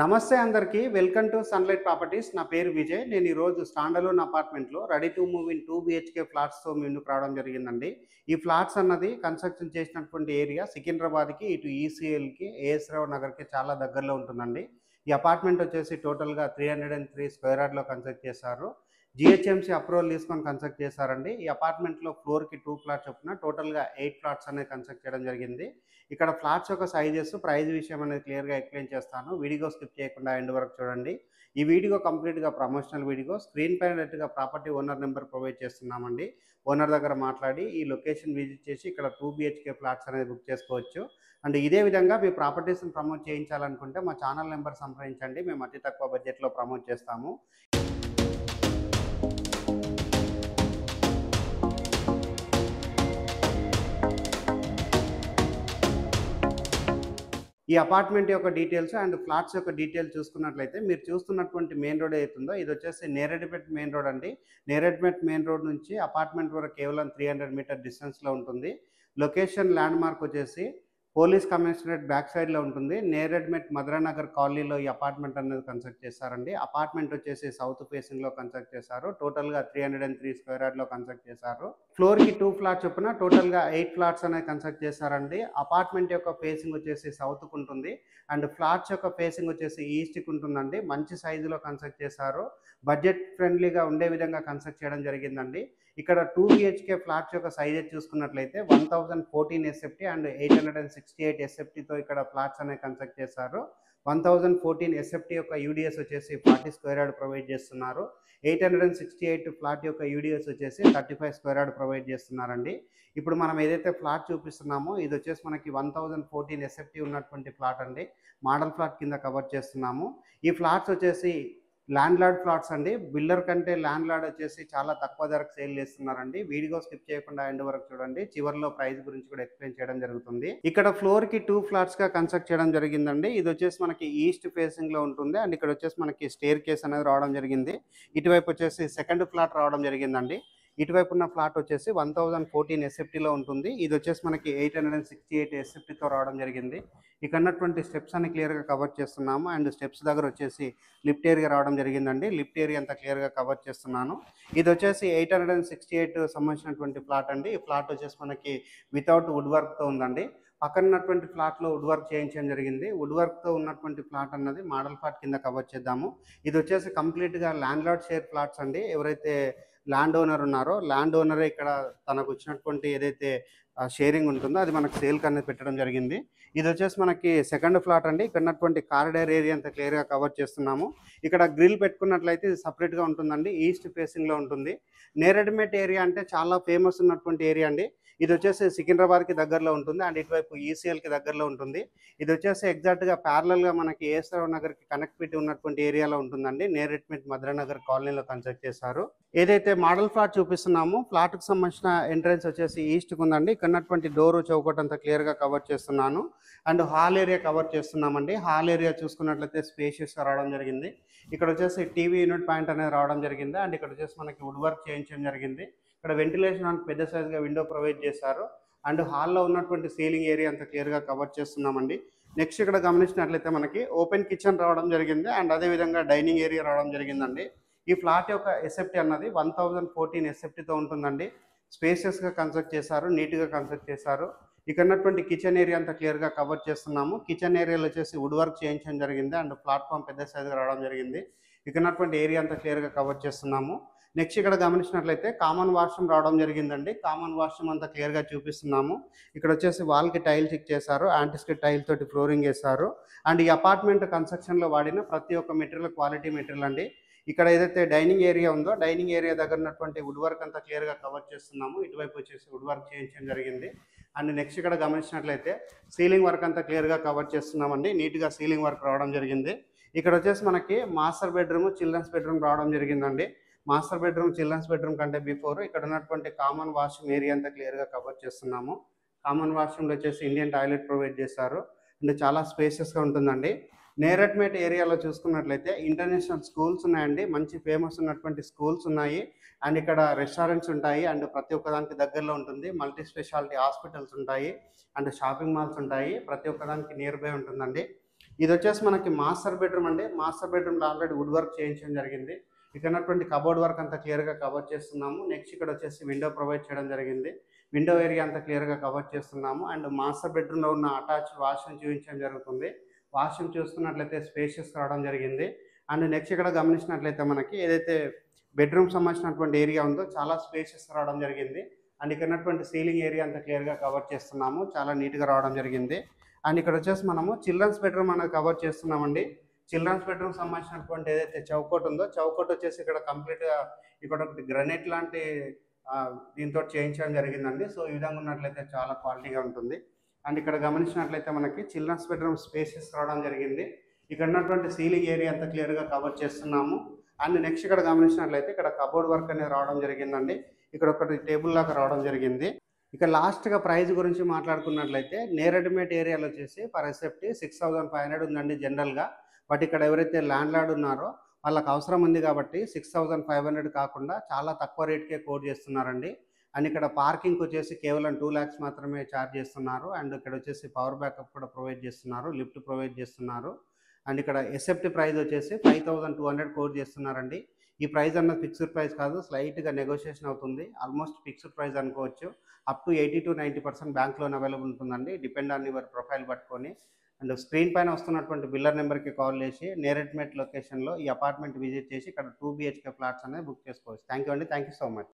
నమస్తే అందరికీ welcome to sunlight properties. నా పేరు విజయ్. నేను ఈరోజు స్టాండలోన్ అపార్ట్మెంట్లో ready to move in 2 BHK ఫ్లాట్స్తో ముందుకు రావడం జరిగిందండి. ఈ ఫ్లాట్స్ అన్నది కన్స్ట్రక్షన్ చేసినటువంటి ఏరియా సికింద్రాబాద్కి, ఇటు ఈసీఎల్కి, ఏఎస్ రావు నగర్కి చాలా దగ్గరలో ఉంటుందండి. ఈ అపార్ట్మెంట్ వచ్చేసి టోటల్గా 303 స్క్వేర్ యార్డ్లో కన్స్ట్రక్ట్ చేశారు. జిహెచ్ఎంసీ అప్రూవల్ తీసుకొని కన్స్ట్రక్ట్ చేశారండి. ఈ అపార్ట్మెంట్లో ఫ్లోర్కి 2 ఫ్లాట్స్ చొప్పున టోటల్గా 8 ఫ్లాట్స్ అనేది కన్స్ట్రక్ట్ చేయడం జరిగింది. ఇక్కడ ఫ్లాట్స్ యొక్క సైజెస్, ప్రైస్ విషయం అనేది క్లియర్గా ఎక్స్ప్లెయిన్ చేస్తాను. వీడియో స్కిప్ చేయకుండా ఎండ్ వరకు చూడండి. ఈ వీడియో కంప్లీట్గా ప్రమోషనల్ వీడియో. స్క్రీన్ పైన డైరెక్ట్గా ప్రాపర్టీ ఓనర్ నెంబర్ ప్రొవైడ్ చేస్తున్నామండి. ఓనర్ దగ్గర మాట్లాడి ఈ లొకేషన్ విజిట్ చేసి ఇక్కడ 2 BHK ఫ్లాట్స్ అనేది బుక్ చేసుకోవచ్చు. అండ్ ఇదే విధంగా మీ ప్రాపర్టీస్ని ప్రమోట్ చేయించాలనుకుంటే మా ఛానల్ నెంబర్ సంప్రదించండి. మేము అతి తక్కువ బడ్జెట్లో ప్రమోట్ చేస్తాము. ఈ అపార్ట్మెంట్ యొక్క డీటెయిల్స్ అండ్ ఫ్లాట్స్ యొక్క డీటెయిల్స్ చూసుకున్నట్లయితే మీరు చూస్తున్నటువంటి మెయిన్ రోడ్ ఏతుందో ఇది వచ్చేసి నేరెడ్డిపేట మెయిన్ రోడ్ అండి. నేరెడ్డిపేట మెయిన్ రోడ్ నుంచి అపార్ట్మెంట్ వరకు కేవలం 300 మీటర్ డిస్టెన్స్లో ఉంటుంది. లొకేషన్ ల్యాండ్ మార్క్ వచ్చేసి పోలీస్ కమిషనరేట్ బ్యాక్ సైడ్లో ఉంటుంది. నేరెడ్మెట్ మధురానగర్ కాలనీలో ఈ అపార్ట్మెంట్ అనేది కన్స్ట్రక్ట్ చేశారండి. అపార్ట్మెంట్ వచ్చేసి సౌత్ ఫేసింగ్లో కన్స్ట్రక్ట్ చేశారు. టోటల్గా 303 స్క్వేర్ యార్డ్లో కన్స్ట్రక్ట్ చేశారు. ఫ్లోర్కి 2 ఫ్లాట్స్ చొప్పున టోటల్గా 8 ఫ్లాట్స్ అనేది కన్స్ట్రక్ట్ చేశారండి. అపార్ట్మెంట్ యొక్క ఫేసింగ్ వచ్చేసి సౌత్కు ఉంటుంది అండ్ ఫ్లాట్స్ యొక్క ఫేసింగ్ వచ్చేసి ఈస్ట్కి ఉంటుందండి. మంచి సైజులో కన్స్ట్రక్ట్ చేశారు. బడ్జెట్ ఫ్రెండ్లీగా ఉండే విధంగా కన్స్ట్రక్ట్ చేయడం జరిగిందండి. ఇక్కడ 2 BHK ఫ్లాట్స్ యొక్క సైజెస్ చూసుకున్నట్లయితే 1014 SFT అండ్ 868 SFTతో ఇక్కడ ఫ్లాట్స్ అనేవి కన్స్ట్రక్ట్ చేశారు. 1014 SFT యొక్క యూడిఎస్ వచ్చేసి 40 స్క్వేర్ యార్డ్ ప్రొవైడ్ చేస్తున్నారు. 868 ఫ్లాట్ యొక్క యూడిఎస్ వచ్చేసి 35 స్క్వేర్ యార్డ్ ప్రొవైడ్ చేస్తున్నారండి. ఇప్పుడు మనం ఏదైతే ఫ్లాట్ చూపిస్తున్నామో ఇది వచ్చేసి మనకి 1014 SFT ఉన్నటువంటి ఫ్లాట్ అండి. మోడల్ ఫ్లాట్ కింద కవర్ చేస్తున్నాము. ఈ ఫ్లాట్స్ వచ్చేసి ల్యాండ్ లార్డ్ ఫ్లాట్స్ అండి. బిల్డర్ కంటే ల్యాండ్ లార్డ్ వచ్చేసి చాలా తక్కువ ధరకు సేల్ చేస్తున్నారండి. వీడియో స్కిప్ చేయకుండా ఎండ్ వరకు చూడండి. చివరిలో ప్రైస్ గురించి కూడా ఎక్స్ప్లెయిన్ చేయడం జరుగుతుంది. ఇక్కడ ఫ్లోర్ కి 2 ఫ్లాట్స్ గా కన్స్ట్రక్ట్ చేయడం జరిగిందండి. ఇది వచ్చేసి మనకి ఈస్ట్ ఫేసింగ్ లో ఉంటుంది అండ్ ఇక్కడ వచ్చేసి మనకి స్టేర్ కేస్ అనేది రావడం జరిగింది. ఇటువైపు వచ్చేసి సెకండ్ ఫ్లాట్ రావడం జరిగిందండి. ఇటువైపు ఉన్న ఫ్లాట్ వచ్చేసి 1014 SFTలో ఉంటుంది. ఇది వచ్చేసి మనకి 868 SFTతో రావడం జరిగింది. ఇక్కడ ఉన్నటువంటి స్టెప్స్ అన్ని క్లియర్గా కవర్ చేస్తున్నాము అండ్ స్టెప్స్ దగ్గర వచ్చేసి లిఫ్ట్ ఏరియా రావడం జరిగిందండి. లిఫ్ట్ ఏరియా అంతా క్లియర్గా కవర్ చేస్తున్నాను. ఇది వచ్చేసి 868 సంబంధించినటువంటి ఫ్లాట్ అండి. ఈ ఫ్లాట్ వచ్చేసి మనకి వితౌట్ వుడ్ వర్క్తో ఉందండి. పక్కన ఉన్నటువంటి ఫ్లాట్లో వుడ్ వర్క్ చేయించడం జరిగింది. వుడ్ వర్క్తో ఉన్నటువంటి ఫ్లాట్ అన్నది మోడల్ ఫ్లాట్ కింద కవర్ చేద్దాము. ఇది వచ్చేసి కంప్లీట్గా ల్యాండ్ లార్డ్ షేర్ ఫ్లాట్స్ అండి. ఎవరైతే ల్యాండ్ ఓనర్ ఉన్నారో ల్యాండ్ ఓనరే ఇక్కడ తనకు వచ్చినటువంటి ఏదైతే షేరింగ్ ఉంటుందో అది మనకు సేల్కి అనేది పెట్టడం జరిగింది. ఇది వచ్చేసి మనకి సెకండ్ ఫ్లాట్ అండి. ఇక్కడ ఉన్నటువంటి కారిడార్ ఏరియా అంతా క్లియర్గా కవర్ చేస్తున్నాము. ఇక్కడ గ్రిల్ పెట్టుకున్నట్లయితే ఇది సపరేట్గా ఉంటుందండి. ఈస్ట్ ఫేసింగ్లో ఉంటుంది. నేరెడ్మెట్ ఏరియా అంటే చాలా ఫేమస్ ఉన్నటువంటి ఏరియా అండి. ఇది వచ్చేసి సికింద్రాబాద్కి దగ్గరలో ఉంటుంది అండ్ ఇటువైపు ఈసీఎల్కి దగ్గరలో ఉంటుంది. ఇది వచ్చేసి ఎగ్జాక్ట్గా ప్యారలల్గా మనకి ఏఎస్ రావు నగర్కి కనెక్టివిటీ ఉన్నటువంటి ఏరియాలో ఉంటుందండి. నేరెడ్మెట్ మధురానగర్ కాలనీలో కన్స్ట్రక్ట్ చేశారు. ఏదైతే మోడల్ ఫ్లాట్ చూపిస్తున్నామో ఫ్లాట్కి సంబంధించిన ఎంట్రన్స్ వచ్చేసి ఈస్ట్కి ఉందండి. ఇక్కడ ఉన్నటువంటి డోరు చౌకట్ అంతా క్లియర్గా కవర్ చేస్తున్నాను అండ్ హాల్ ఏరియా కవర్ చేస్తున్నామండి. హాల్ ఏరియా చూసుకున్నట్లయితే స్పేషియస్గా రావడం జరిగింది. ఇక్కడ వచ్చేసి టీవీ యూనిట్ పాయింట్ అనేది రావడం జరిగింది అండ్ ఇక్కడ వచ్చేసి మనకి వుడ్ వర్క్ చేయించడం జరిగింది. ఇక్కడ వెంటిలేషన్ అని పెద్ద సైజ్గా విండో ప్రొవైడ్ చేశారు అండ్ హాల్లో ఉన్నటువంటి సీలింగ్ ఏరియా అంతా క్లియర్గా కవర్ చేస్తున్నామండి. నెక్స్ట్ ఇక్కడ గమనించినట్లయితే మనకి ఓపెన్ కిచెన్ రావడం జరిగింది అండ్ అదేవిధంగా డైనింగ్ ఏరియా రావడం జరిగిందండి. ఈ ఫ్లాట్ యొక్క SFT అన్నది 1014 SFTతో ఉంటుందండి. స్పేషియస్గా కన్స్ట్రక్ట్ చేశారు, నీట్గా కన్స్ట్రక్ట్ చేశారు. ఇక్కడ ఉన్నటువంటి కిచెన్ ఏరియా అంతా క్లియర్గా కవర్ చేస్తున్నాము. కిచెన్ ఏరియాలో వచ్చేసి వుడ్ వర్క్ చేయించడం జరిగింది అండ్ ప్లాట్ఫామ్ పెద్ద సైజ్గా రావడం జరిగింది. ఇక్కడ ఉన్నటువంటి ఏరియా అంతా క్లియర్గా కవర్ చేస్తున్నాము. నెక్స్ట్ ఇక్కడ గమనించినట్లయితే కామన్ వాష్రూమ్ రావడం జరిగిందండి. కామన్ వాష్రూమ్ అంతా క్లియర్గా చూపిస్తున్నాము. ఇక్కడ వచ్చేసి వాల్కి టైల్ చెక్ చేశారు, యాంటిస్కిడ్ టైల్ తోటి ఫ్లోరింగ్ వేశారు అండ్ ఈ అపార్ట్మెంట్ కన్స్ట్రక్షన్లో వాడిన ప్రతి ఒక్క మెటీరియల్ క్వాలిటీ మెటీరియల్ అండి. ఇక్కడ ఏదైతే డైనింగ్ ఏరియా ఉందో డైనింగ్ ఏరియా దగ్గర ఉన్నటువంటి వుడ్ వర్క్ అంతా క్లియర్గా కవర్ చేస్తున్నాము. ఇటువైపు వచ్చేసి వుడ్ వర్క్ చేయించడం జరిగింది అండ్ నెక్స్ట్ ఇక్కడ గమనించినట్లయితే సీలింగ్ వర్క్ అంతా క్లియర్గా కవర్ చేస్తున్నామండి. నీట్గా సీలింగ్ వర్క్ రావడం జరిగింది. ఇక్కడ వచ్చేసి మనకి మాస్టర్ బెడ్రూమ్, చిల్డ్రన్స్ బెడ్రూమ్ రావడం జరిగిందండి. మాస్టర్ బెడ్రూమ్, చిల్డ్రన్స్ బెడ్రూమ్ కంటే బిఫోర్ ఇక్కడ ఉన్నటువంటి కామన్ వాష్రూమ్ ఏరియా అంతా క్లియర్గా కవర్ చేస్తున్నాము. కామన్ వాష్రూమ్లో వచ్చేసి ఇండియన్ టాయిలెట్ ప్రొవైడ్ చేస్తారు అండ్ చాలా స్పేషియస్గా ఉంటుందండి. నేరెడ్మెట్ ఏరియాలో చూసుకున్నట్లయితే ఇంటర్నేషనల్ స్కూల్స్ ఉన్నాయండి. మంచి ఫేమస్ ఉన్నటువంటి స్కూల్స్ ఉన్నాయి అండ్ ఇక్కడ రెస్టారెంట్స్ ఉంటాయి అండ్ ప్రతి ఒక్కదానికి దగ్గరలో ఉంటుంది. మల్టీ స్పెషాలిటీ హాస్పిటల్స్ ఉంటాయి అండ్ షాపింగ్ మాల్స్ ఉంటాయి. ప్రతి ఒక్కదానికి నియర్ బై ఉంటుందండి. ఇది వచ్చేసి మనకి మాస్టర్ బెడ్రూమ్ అండి. మాస్టర్ బెడ్రూమ్లో ఆల్రెడీ వుడ్ వర్క్ చేయించడం జరిగింది. ఇక్కడ ఉన్నటువంటి కబోర్డ్ వర్క్ అంతా క్లియర్గా కవర్ చేస్తున్నాము. నెక్స్ట్ ఇక్కడ వచ్చేసి విండో ప్రొవైడ్ చేయడం జరిగింది. విండో ఏరియా అంతా క్లియర్గా కవర్ చేస్తున్నాము. అండ్ మాస్టర్ బెడ్రూమ్లో ఉన్న అటాచ్ వాష్రూమ్ చూపించడం జరుగుతుంది. వాష్రూమ్ చూసుకున్నట్లయితే స్పేషియస్ రావడం జరిగింది. అండ్ నెక్స్ట్ ఇక్కడ గమనించినట్లయితే మనకి ఏదైతే బెడ్రూమ్ సంబంధించినటువంటి ఏరియా ఉందో చాలా స్పేషియస్ రావడం జరిగింది. అండ్ ఇక్కడ ఉన్నటువంటి సీలింగ్ ఏరియా అంతా క్లియర్గా కవర్ చేస్తున్నాము. చాలా నీట్గా రావడం జరిగింది. అండ్ ఇక్కడ వచ్చేసి మనము చిల్డ్రన్స్ బెడ్రూమ్ అనేది కవర్ చేస్తున్నామండి. చిల్డ్రన్స్ బెడ్రూమ్ సంబంధించినటువంటి ఏదైతే చౌకోట్ ఉందో చౌకోట్ వచ్చేసి ఇక్కడ కంప్లీట్గా ఇక్కడ ఒకటి గ్రనైట్ లాంటి దీంతో చేయించడం జరిగిందండి. సో ఈ విధంగా ఉన్నట్లయితే చాలా క్వాలిటీగా ఉంటుంది. అండ్ ఇక్కడ గమనించినట్లయితే మనకి చిల్డ్రన్స్ బెడ్రూమ్ స్పేసెస్ రావడం జరిగింది. ఇక్కడ ఉన్నటువంటి సీలింగ్ ఏరియా అంతా క్లియర్గా కవర్ చేస్తున్నాము. అండ్ నెక్స్ట్ ఇక్కడ గమనించినట్లయితే ఇక్కడ కబోర్డ్ వర్క్ అనేది రావడం జరిగిందండి. ఇక్కడ ఒకటి టేబుల్ లాగా రావడం జరిగింది. ఇక లాస్ట్గా ప్రైస్ గురించి మాట్లాడుకున్నట్లయితే నేరెడ్మేట్ ఏరియాలో వచ్చేసి పర్ ఎస్ఎఫ్టీ 6500 ఉందండి జనరల్గా. బట్ ఇక్కడ ఎవరైతే ల్యాండ్ లార్డ్ ఉన్నారో వాళ్ళకి అవసరం ఉంది కాబట్టి 6500 కాకుండా చాలా తక్కువ రేట్కే కోట్ చేస్తున్నారండి. అండ్ ఇక్కడ పార్కింగ్కి వచ్చేసి కేవలం 2 lakhs మాత్రమే ఛార్జ్ చేస్తున్నారు. అండ్ ఇక్కడ వచ్చేసి పవర్ బ్యాకప్ కూడా ప్రొవైడ్ చేస్తున్నారు, లిఫ్ట్ ప్రొవైడ్ చేస్తున్నారు. అండ్ ఇక్కడ ఎస్ఎఫ్టీ ప్రైస్ వచ్చేసి 5200 కోట్ చేస్తున్నారండి. ఈ ప్రైస్ అన్నది ఫిక్స్డ్ ప్రైస్ కాదు, స్లైట్గా నెగోషియేషన్ అవుతుంది. ఆల్మోస్ట్ ఫిక్స్డ్ ప్రైస్ అనుకోవచ్చు. Up to 80 to 90% bank loan available ఉంటుందండి, డిపెండ్ ఆన్ యువర్ ప్రొఫైల్ పట్టుకొని. అండ్ స్క్రీన్ పైన వస్తున్నటువంటి బిల్లర్ నెంబర్కి కాల్ చేసి నేరెడ్మేట్ లొకేషన్లో ఈ అపార్ట్మెంట్ విజిట్ చేసి ఇక్కడ 2 BHK ఫ్లాట్స్ అనేది బుక్ చేసుకోవచ్చు. థ్యాంక్ యూ అండి. Thank you so much.